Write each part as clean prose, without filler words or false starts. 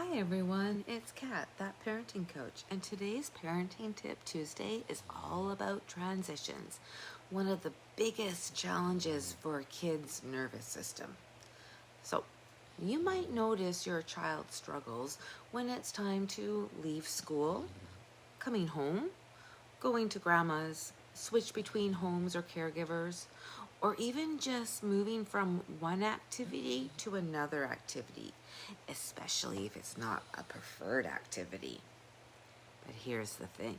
Hi everyone, it's Kat, that parenting coach, and today's Parenting Tip Tuesday is all about transitions, one of the biggest challenges for a kid's nervous system. So, you might notice your child struggles when it's time to leave school, coming home, going to grandma's, switch between homes or caregivers, or even just moving from one activity to another activity, especially if it's not a preferred activity. But here's the thing,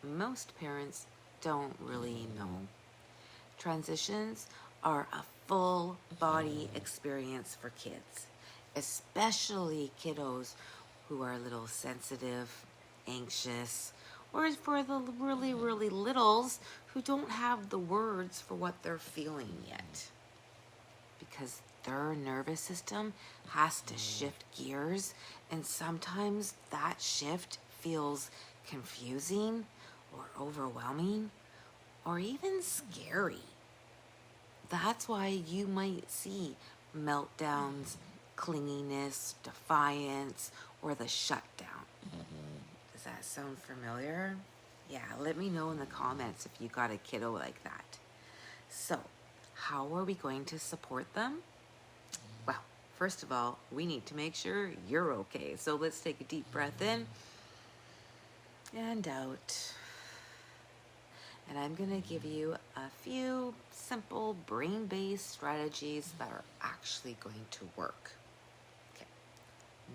most parents don't really know. Transitions are a full body experience for kids, especially kiddos who are a little sensitive, anxious, or for the really littles who don't have the words for what they're feeling yet. Because their nervous system has to shift gears, and sometimes that shift feels confusing or overwhelming or even scary. That's why you might see meltdowns, clinginess, defiance, or the shutdown. Does that sound familiar? Yeah, let me know in the comments if you got a kiddo like that. So, how are we going to support them? Well, first of all, we need to make sure you're okay. So let's take a deep breath in and out. And I'm going to give you a few simple brain-based strategies that are actually going to work. Okay.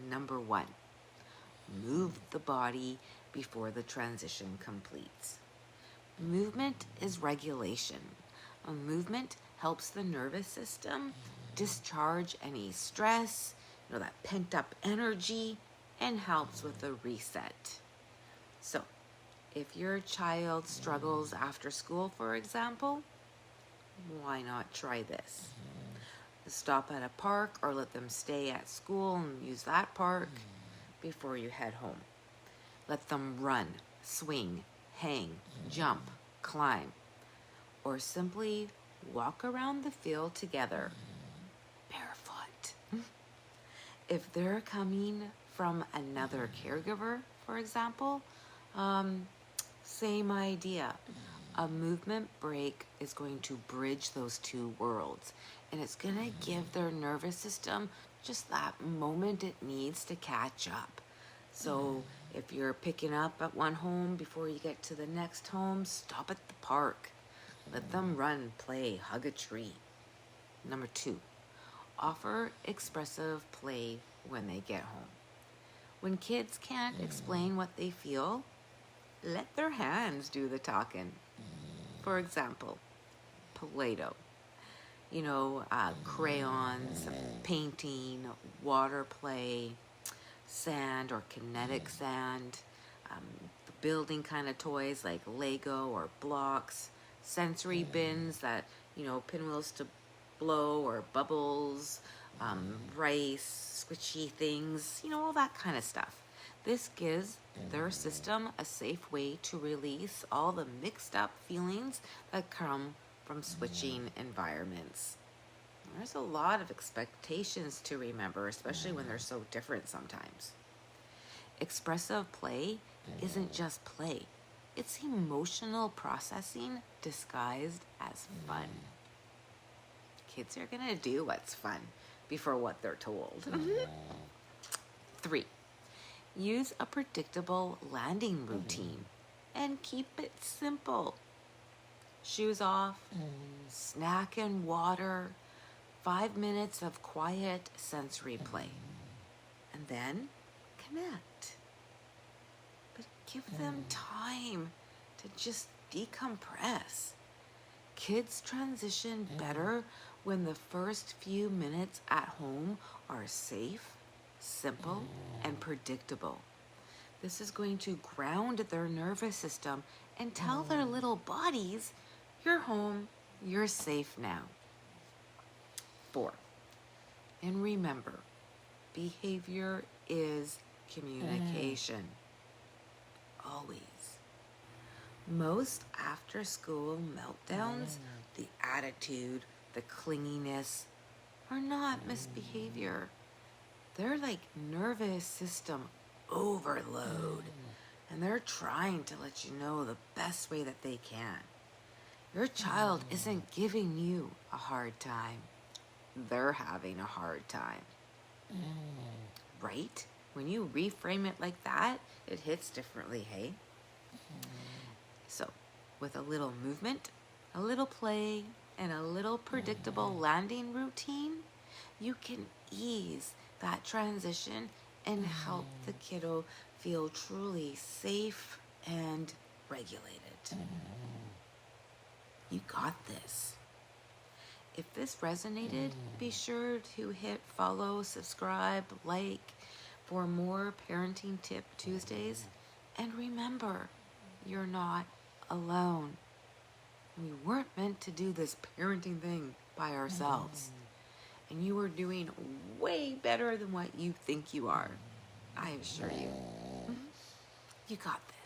Number 1, move the body before the transition completes. Movement is regulation. A movement helps the nervous system discharge any stress, that pent up energy, and helps with the reset. So, if your child struggles after school, for example, why not try this? Stop at a park or let them stay at school and use that park before you head home. Let them run, swing, hang, jump, climb, or simply walk around the field together, barefoot. If they're coming from another caregiver, for example, same idea. A movement break is going to bridge those two worlds, and it's going to give their nervous system just that moment it needs to catch up. So if you're picking up at one home before you get to the next home, stop at the park. Let them run, play, hug a tree. Number 2, offer expressive play when they get home. When kids can't explain what they feel, let their hands do the talking. For example, Play-Doh, crayons, painting, water play, sand or kinetic sand, building kind of toys like Lego or blocks, sensory bins that, pinwheels to blow or bubbles, rice, squishy things, all that kind of stuff. This gives their system a safe way to release all the mixed up feelings that come from switching environments. There's a lot of expectations to remember, especially when they're so different sometimes. Expressive play isn't just play. It's emotional processing disguised as fun. Kids are going to do what's fun before what they're told. 3, use a predictable landing routine and keep it simple. Shoes off, snack and water, 5 minutes of quiet sensory play, and then connect. But give them time to just decompress. Kids transition better when the first few minutes at home are safe, simple, and predictable. This is going to ground their nervous system and tell their little bodies, you're home, you're safe now. 4, and remember, behavior is communication. Always. Most after-school meltdowns, the attitude, the clinginess, are not misbehavior. They're like nervous system overload, and they're trying to let you know the best way that they can. Your child isn't giving you a hard time. They're having a hard time. Right? When you reframe it like that, it hits differently, hey? So, with a little movement, a little play, and a little predictable landing routine, you can ease that transition and help the kiddo feel truly safe and regulated. You got this. If this resonated, be sure to hit follow, subscribe, like for more Parenting Tip Tuesdays. And remember, you're not alone. We weren't meant to do this parenting thing by ourselves. And you are doing way better than what you think you are. I assure you. You got this.